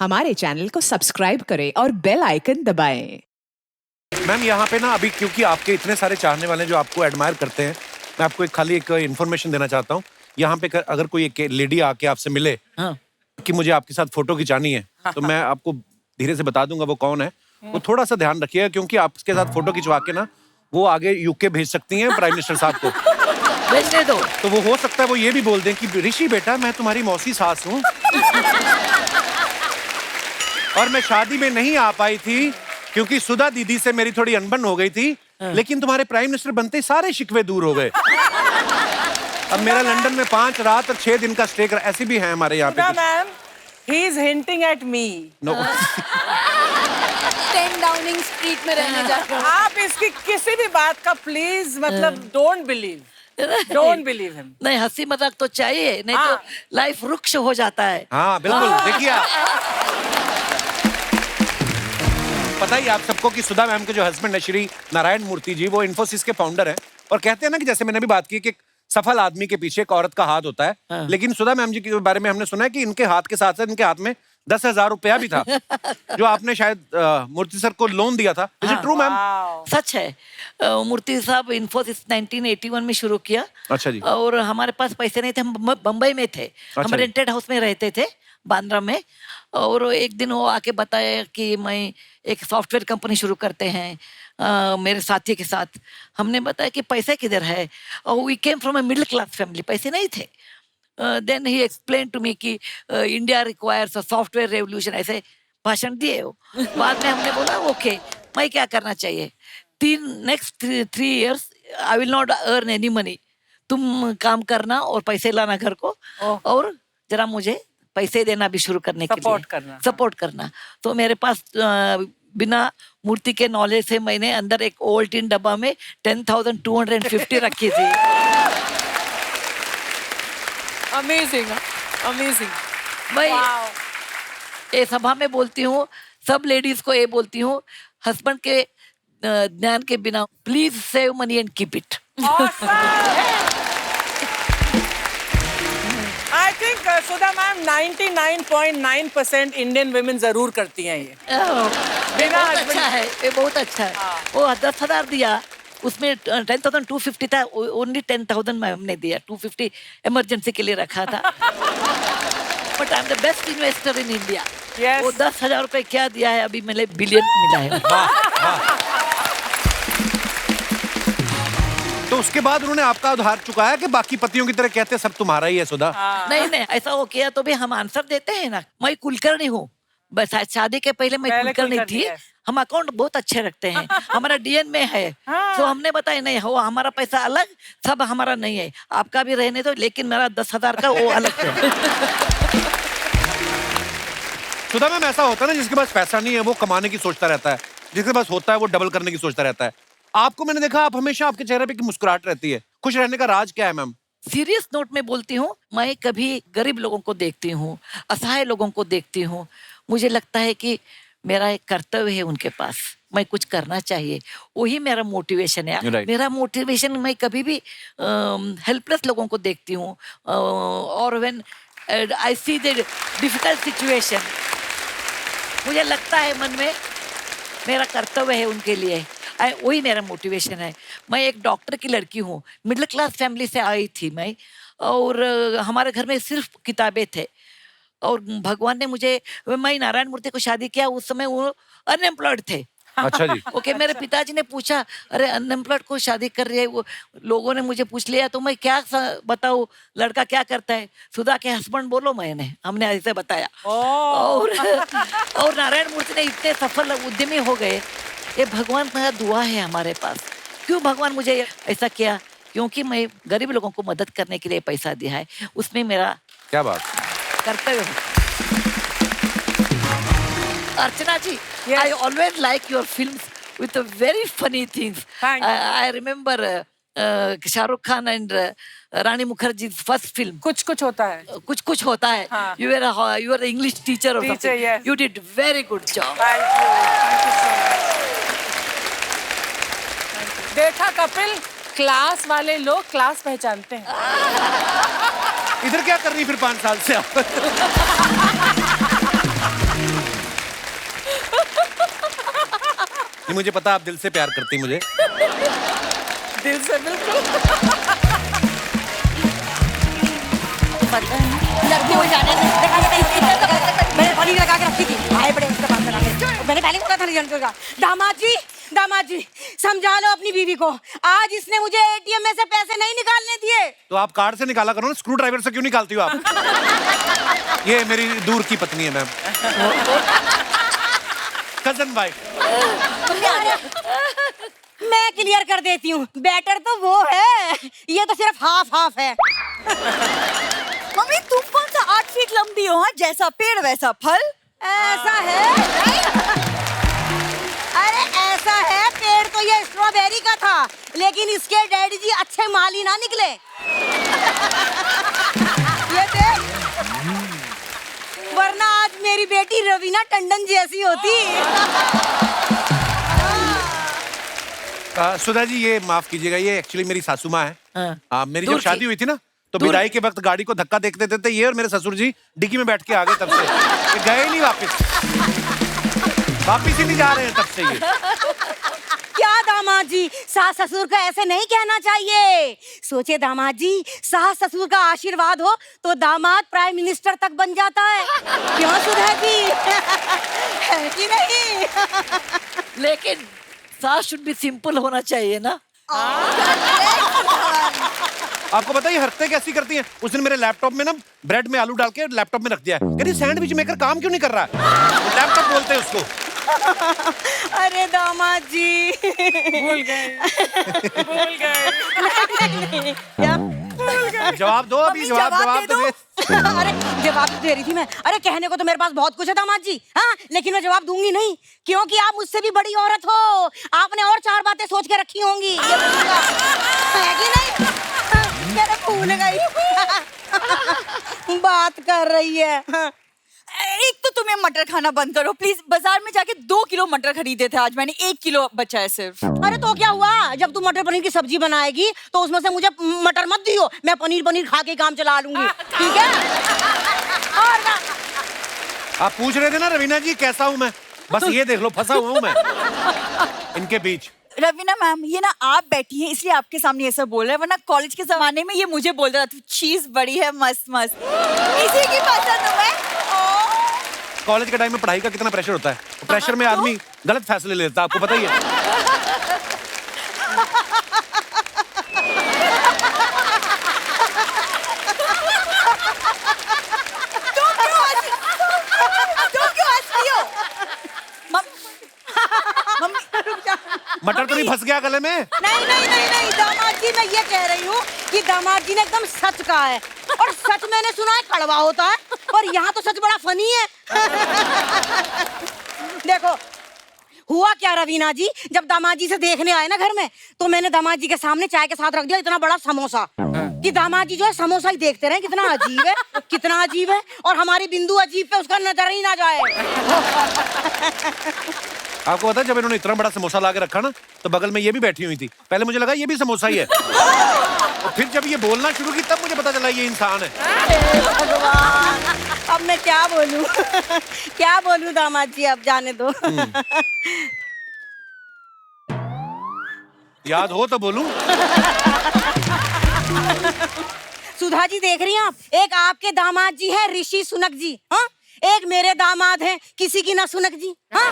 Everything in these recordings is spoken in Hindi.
हमारे चैनल को सब्सक्राइब करें और बेल आइकन दबाएं। मैम यहाँ पे ना अभी क्योंकि आपके इतने सारे चाहने वाले जो आपको एडमायर करते हैं, मैं आपको खाली एक इन्फॉर्मेशन देना चाहता हूँ। यहाँ पे अगर कोई एक लेडी आके आपसे मिले कि मुझे आपके साथ फोटो खिंचानी है, तो मैं आपको धीरे से बता दूंगा वो कौन है। वो थोड़ा सा ध्यान रखिएगा क्योंकि आपके साथ फोटो खिंचवा के ना वो आगे यूके भेज सकती हैं प्राइम मिनिस्टर साहब को। भेजने दो। तो वो हो सकता है वो ये भी बोल दें कि ऋषि बेटा मैं तुम्हारी मौसी सास हूँ और मैं शादी में नहीं आ पाई थी क्योंकि सुधा दीदी से मेरी थोड़ी अनबन हो गई थी, लेकिन तुम्हारे प्राइम मिनिस्टर बनते सारे शिकवे दूर हो गए। अब मेरा लंदन में 5 रात और 6 दिन का स्टे कर, ऐसी भी है हमारे यहाँ पे। Ma'am, he is hinting at me. No. 10 Downing street में रहने जाते हो। आप इसकी किसी भी बात का प्लीज मतलब डोंट बिलीव हिम। नहीं, हंसी मजाक तो चाहिए, नहीं तो लाइफ रुक्ष हो जाता है। हाँ बिल्कुल, देखिए आप पता ही आप सबको कि सुधा मैम के जो हस्बैंड है श्री नारायण मूर्ति जी, वो इन्फोसिस के फाउंडर हैं और कहते हैं ना कि जैसे मैंने भी बात की कि सफल आदमी के पीछे एक औरत का हाथ होता है, लेकिन सुधा मैम जी के बारे में हमने सुना है कि इनके हाथ के साथ साथ इनके हाथ में 10,000 रुपया भी था जो आपने शायद मूर्ति सर को लोन दिया था। Is it true ma'am? सच है। मूर्ति साहब इन्फोसिस 1981 में शुरू किया। अच्छा जी। और हमारे पास पैसे नहीं थे, हम बम्बई में थे। हम रेंटेड हाउस में रहते थे बांद्रा में। और एक दिन वो आके बताया कि मैं एक सॉफ्टवेयर कंपनी शुरू करते हैं मेरे साथी के साथ। हमने बताया कि पैसे किधर है, और we came from a middle class family, पैसे नहीं थे। Then he explain to me कि India requires a software revolution, ऐसे भाषण दिए वो। बाद में हमने बोला ओके, मैं क्या करना चाहिए, next 3 years I will not earn any money, तुम काम करना और पैसे लाना घर को, और जरा मुझे पैसे देना भी शुरू करने के लिए सपोर्ट करना। तो मेरे पास बिना मूर्ति के नॉलेज से मैंने अंदर एक ओवल्टीन डब्बा में 10,250 रखी थी। अमेजिंग। मैं ये सभा में बोलती हूँ, सब लेडीज को ये बोलती हूँ, हस्बैंड के ज्ञान के बिना please save money and keep it. I think Sudha ma'am 99.9% Indian women जरूर करती हैं ये। बहुत अच्छा है, ये बहुत अच्छा है। वो 10,000 दिया, उसमें 10,250 था, ओनली 10,000 में हमने दिया, 250 इमरजेंसी के लिए रखा था। But I am the best investor in India. वो 10,000 रुपए क्या दिया है, अभी मेरे बिलियन मिला है। तो उसके बाद उन्होंने आपका उधार चुकाया कि बाकी पतियों की तरह कहते सब तुम्हारा ही है सुधा? नहीं, ऐसा वो किया तो भी हम आंसर देते हैं ना। मैं कुलकर्णी हूँ, बस शादी के पहले मैं कुलकर्णी थी। हम अकाउंट बहुत अच्छे रखते हैं, हमारा डीएन में है। तो हमने बताया नहीं, वो हमारा पैसा अलग, सब हमारा नहीं है, आपका भी रहने दो, लेकिन मेरा 10,000 का वो अलग है। सुधा मैम, ऐसा होता है ना जिसके पास पैसा नहीं है वो कमाने की सोचता रहता है, जिसके पास होता है वो डबल करने की सोचता रहता है। आपको मैंने देखा, आप हमेशा आपके चेहरे पे की मुस्कुराहट रहती है। खुश रहने का राज क्या है मैम? सीरियस नोट में बोलती हूँ, मैं कभी गरीब लोगों को देखती हूँ, असहाय लोगों को देखती हूँ, मुझे लगता है कि मेरा एक कर्तव्य है उनके पास, मैं कुछ करना चाहिए, वही मेरा मोटिवेशन है। मेरा मोटिवेशन, मैं कभी भी हेल्पलेस लोगों को देखती हूँ, और when I see the difficult situation, मुझे लगता है मन में मेरा कर्तव्य है उनके लिए, वही मेरा मोटिवेशन है। मैं एक डॉक्टर की लड़की हूँ, मिडिल क्लास फैमिली से आई थी मैं, और हमारे घर में सिर्फ किताबें थे, और भगवान ने मुझे, मैं नारायण मूर्ति को शादी किया, उस समय वो अनएम्प्लॉयड थे। अच्छा जी। ओके, मेरे पिताजी ने पूछा, अरे अनएम्प्लॉयड को शादी कर रही है, वो लोगों ने मुझे पूछ लिया, तो मैं क्या बताऊँ, लड़का क्या करता है, सुधा के हस्बैंड बोलो, हमने ऐसे बताया। और नारायण मूर्ति ने इतने सफल उद्यमी हो गए, ये भगवान का दुआ है हमारे पास। क्यों भगवान मुझे ऐसा किया? क्योंकि मैं गरीब लोगों को मदद करने के लिए पैसा दिया है, उसमें मेरा क्या बात कर्तव्य है। अर्चना जी, I always like your films with the very funny things. I remember Shahrukh Khan and Rani मुखर्जी's first film. कुछ होता है। कुछ होता है। You were English teacher or something. Yes. You did very good job. Thank you so much. देखा कपिल, क्लास वाले लोग क्लास पहचानते हैं। इधर क्या कर रही फिर 5 साल से आप? नहीं, मुझे पता आप दिल से प्यार करती मुझे। दिल से बिल्कुल। पता है लड़की हो जाने मैंने पनीर लगा के रखी थी, आए बड़े उसके बाद मैंने पहले बोला था रिजल्ट का। दामाद जी समझा लो अपनी बीवी को, आज इसने मुझे एटीएम में से पैसे नहीं निकालने दिए। तो आप कार्ड से निकाला करो ना, स्क्रू ड्राइवर से क्यों निकालती हो आप? ये मेरी दूर की पत्नी है मैम, कजन वाइफ। मैं क्लियर कर देती हूँ, बेटर तो वो है, ये तो सिर्फ हाफ है। मम्मी तुम कौन सा 8 फीट लंबी हो, हाँ? जैसा पेड़ वैसा फल। ऐसा है अरे ऐसा है, पेड़ तो ये स्ट्रॉबेरी का था, लेकिन इसके डैडी जी अच्छे माली ना निकले। ये देख, वरना आज मेरी बेटी रवीना टंडन जैसी होती। सुधा जी ये माफ कीजिएगा, ये एक्चुअली मेरी सासू माँ है। मेरी जब शादी हुई थी ना, तो विदाई के वक्त गाड़ी को धक्का देखते देते ये और मेरे ससुर जी डिग्गी में बैठ के आ गए, तब से ये गए नहीं वापिस ही नहीं जा रहे हैं तब से ये। क्या दामाद जी, सास ससुर का ऐसे नहीं कहना चाहिए। सोचे दामाद जी, सास ससुर का आशीर्वाद हो तो दामाद प्राइम मिनिस्टर तक बन जाता है। क्यों सुधा जी? है कि नहीं? लेकिन सास शुड बी सिंपल होना चाहिए ना। आपको पता है ये हरकतें कैसी करती हैं? उस दिन मेरे लैपटॉप में ना ब्रेड में आलू डाल के लैपटॉप में रख दिया है। कहती सैंडविच मेकर काम क्यों नहीं कर रहा है? लैपटॉप बोलते हैं उसको। अरे दामाद जी भूल गए। क्या? जवाब दो अभी, जवाब दो। अरे जवाब दे रही थी मैं। अरे कहने को तो मेरे पास बहुत कुछ है दामाद जी, हाँ, लेकिन मैं जवाब दूंगी नहीं, क्योंकि आप मुझसे भी बड़ी औरत हो। आपने और 4 बातें सोच के रखी होंगी, ये है कि नहीं? मैंने भूल गई। बात कर रही है। एक तो तुम्हें मटर खाना बंद करो प्लीज। बाजार में जाके 2 किलो मटर खरीदे थे, आज मैंने 1 किलो बचा है सिर्फ। अरे तो क्या हुआ, जब तू मटर पनीर की सब्जी बनाएगी तो उसमें से मुझे मटर मत दियो, मैं पनीर खा के काम चला लूंगी, ठीक है? और आप पूछ रहे थे ना रवीना जी कैसा हूँ मैं, बस ये देख लो फंसा हुआ हूँ मैं इनके बीच। रवीना मैम, ये ना आप बैठी हैं इसलिए आपके सामने ये सब बोल रहा है, वरना कॉलेज के जमाने में ये मुझे बोल रहा था चीज बड़ी है मस्त मस्त, इसी की पसंद हूँ मैं। कॉलेज के टाइम में पढ़ाई का कितना प्रेशर होता है, प्रेशर में आदमी गलत फैसले लेता है, आपको पता ही है। मटर तो नहीं फंस गया गले में? नहीं दामाद जी, मैं ये कह रही हूँ कि दामाद जी ने एकदम सच कहा है, और सच मैंने सुना है कड़वा होता है, और यहाँ तो सच बड़ा फनी है। देखो हुआ क्या रवीना जी, जब दामाद जी से देखने आए ना घर में, तो मैंने दामाद जी के सामने चाय के साथ रख दिया इतना बड़ा समोसा कि दामाद जी जो है समोसा ही देखते रहे, कितना अजीब है, और हमारी बिंदु अजीब पे उसका नजर ही ना जाए। आपको पता है जब इन्होंने इतना बड़ा समोसा ला के रखा ना, तो बगल में ये भी बैठी हुई थी, पहले मुझे लगा ये भी समोसा ही है, और फिर जब ये बोलना शुरू की तब मुझे पता चला ये इंसान है। भगवान, अब मैं क्या बोलूं? क्या बोलूं दामाद जी, अब जाने दो। याद हो तो बोलूं। सुधा जी देख रही हैं आप, एक आपके दामाद जी है ऋषि सुनक जी, हाँ, एक मेरे दामाद हैं किसी की ना सुनक जी, हाँ?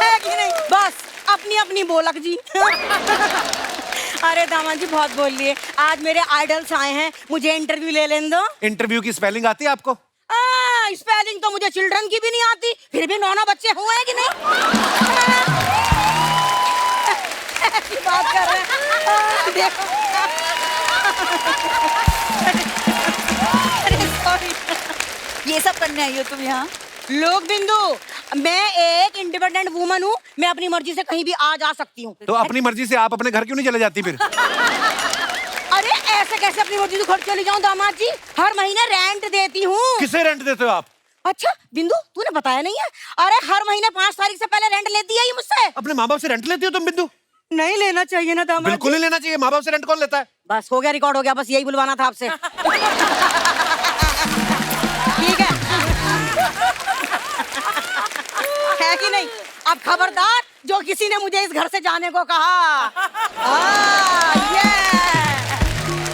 है कि नहीं? बस अपनी अपनी बोलक जी। अरे दामाद जी बहुत बोल लिए, आज मेरे आइडल्स आए हैं, मुझे इंटरव्यू ले लेने दो। इंटरव्यू की स्पेलिंग आती है आपको? स्पेलिंग तो मुझे चिल्ड्रन की भी नहीं आती, फिर भी 9 बच्चे हुए हैं कि नहीं? ऐसी बात कर रहे हैं, देखो। अरे सॉरी, ये सब करने आई हो तुम यहाँ? लोग बिंदु, मैं एक इंडिपेंडेंट वुमन हूँ, मैं अपनी मर्जी से कहीं भी आ जा सकती हूँ। तो अपनी मर्जी से आप अपने घर क्यों नहीं चले जाती फिर? अरे ऐसे कैसे अपनी मर्जी से घर चली जाऊँ दामाद जी, हर महीने रेंट देती हूँ। किसे रेंट देते हो आप? अच्छा बिंदु, तूने बताया नहीं है? अरे हर महीने 5 तारीख से पहले रेंट लेती है ये मुझसे। अपने माँ बाप से रेंट लेती हो तुम बिंदु? नहीं लेना चाहिए ना दामाद? बिल्कुल नहीं लेना चाहिए, माँ बाप से रेंट कौन लेता है? बस हो गया, रिकॉर्ड हो गया, बस यही बुलवाना था आपसे। ठीक है। की नहीं। अब खबरदार जो किसी ने मुझे इस घर से जाने को कहा।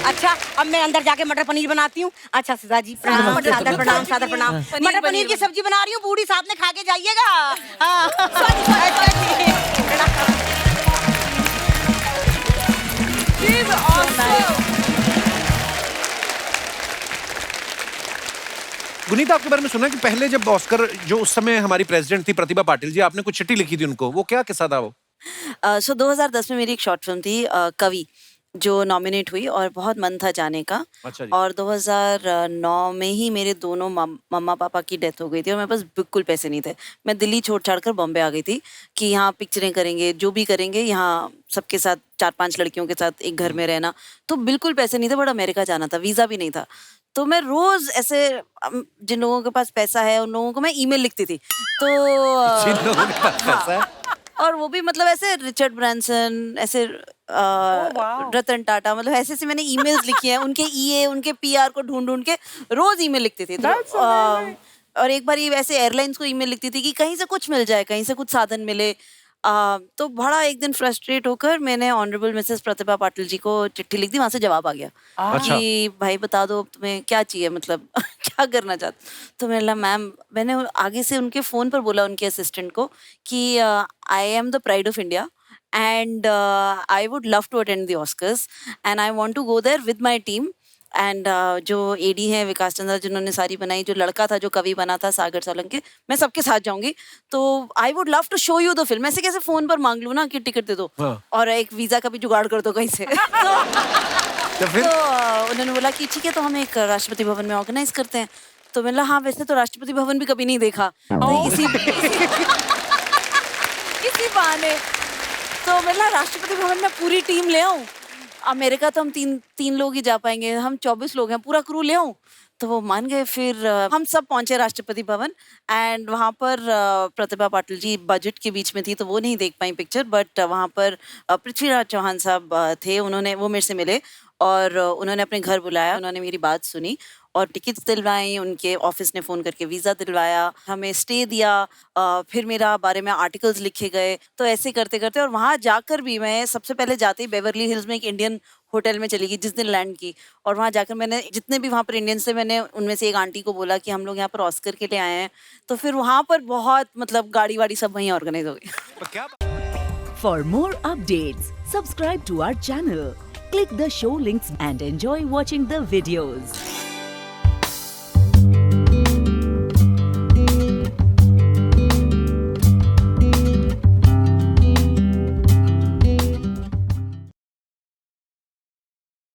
अच्छा, अब मैं अंदर जाके मटर पनीर बनाती हूँ। अच्छा सीता जी प्रणाम, सादर प्रणाम, सादर प्रणाम। मटर पनीर की सब्जी बना रही हूँ, बूढ़ी साथ में खा के जाइएगा। गुनीता, आपके बारे में सुना कि पहले जब ऑस्कर, जो उस समय हमारी प्रेसिडेंट थी प्रतिभा पाटिल जी, आपने कुछ चिट्ठी लिखी थी उनको, वो क्या किस्सा था वो? 2010 में मेरी एक शॉर्ट फिल्म थी कवि, जो नॉमिनेट हुई और बहुत मन था जाने का। अच्छा जी। और 2009 में ही मेरे दोनों मम्मा पापा की डेथ हो गई थी और मेरे पास बिल्कुल पैसे नहीं थे। मैं दिल्ली छोड़ छाड़ कर बॉम्बे आ गई थी कि यहाँ पिक्चरें करेंगे, जो भी करेंगे यहाँ सबके साथ 4-5 लड़कियों के साथ एक घर में रहना। तो बिल्कुल पैसे नहीं थे, बट अमेरिका जाना था, वीज़ा भी नहीं था। तो मैं रोज ऐसे जिन लोगों के पास पैसा है उन लोगों को मैं ईमेल लिखती थी। तो जिन लोगों के पास पैसा है? और वो भी मतलब ऐसे रिचर्ड ब्रांसन, ऐसे रतन टाटा, मतलब ऐसे ऐसे मैंने ईमेल्स लिखी हैं, उनके ईए, उनके पीआर को ढूंढ ढूंढ के रोज ईमेल लिखती थी। तो और एक बार ये वैसे एयरलाइंस को ईमेल लिखती थी कि कहीं से कुछ मिल जाए, कहीं से कुछ साधन मिले। तो बड़ा एक दिन फ्रस्ट्रेट होकर मैंने ऑनरेबल मिसेस प्रतिभा पाटिल जी को चिट्ठी लिख दी। वहां से जवाब आ गया कि भाई बता दो तुम्हें क्या चाहिए, मतलब क्या करना चाहते। तो मैंने बोला मैम, मैंने आगे से उनके फोन पर बोला उनके असिस्टेंट को कि I am the pride of India and I would love to attend the Oscars and I want to go there with my team and जो एडी हैं विकास चंद्रा जिन्होंने सारी बनाई, जो लड़का था जो कवि बना था सागर सोलंकी, मैं सबके साथ जाऊंगी। तो I would love to show you the film. ऐसे कैसे फोन पर मांग लूँ ना कि टिकट दे दो और एक वीजा का भी जुगाड़ कर दो कहीं से। तो उन्होंने बोला कि ठीक है, तो हम एक राष्ट्रपति भवन में ऑर्गेनाइज करते हैं। तो मैंने हाँ, वैसे तो राष्ट्रपति भवन भी कभी नहीं देखा, तो इसी बहाने तो मतलब राष्ट्रपति भवन में पूरी टीम ले आऊं। अमेरिका तो हम तीन लोग ही जा पाएंगे, हम 24 लोग हैं, पूरा क्रू ले आऊं। तो वो मान गए। फिर हम सब पहुंचे राष्ट्रपति भवन एंड वहाँ पर प्रतिभा पाटिल जी बजट के बीच में थी तो वो नहीं देख पाई पिक्चर, बट वहाँ पर पृथ्वीराज चौहान साहब थे, उन्होंने वो मेरे से मिले और उन्होंने अपने घर बुलाया, उन्होंने मेरी बात सुनी और टिकट्स दिलवाई, उनके ऑफिस ने फ़ोन करके वीज़ा दिलवाया, हमें स्टे दिया, फिर मेरा बारे में आर्टिकल्स लिखे गए। तो ऐसे करते करते और वहाँ जाकर भी मैं सबसे पहले जाते ही बेवरली हिल्स में एक इंडियन होटल में चली गई जिस दिन लैंड की। और वहाँ जाकर मैंने जितने भी वहाँ पर इंडियंस थे, मैंने उनमें से एक आंटी को बोला कि हम लोग यहाँ पर ऑस्कर के लिए आए हैं। तो फिर वहाँ पर बहुत मतलब गाड़ी वाड़ी सब वहीं ऑर्गेनाइज हो गई। For more updates, subscribe to our channel, click the show links and enjoy watching the videos.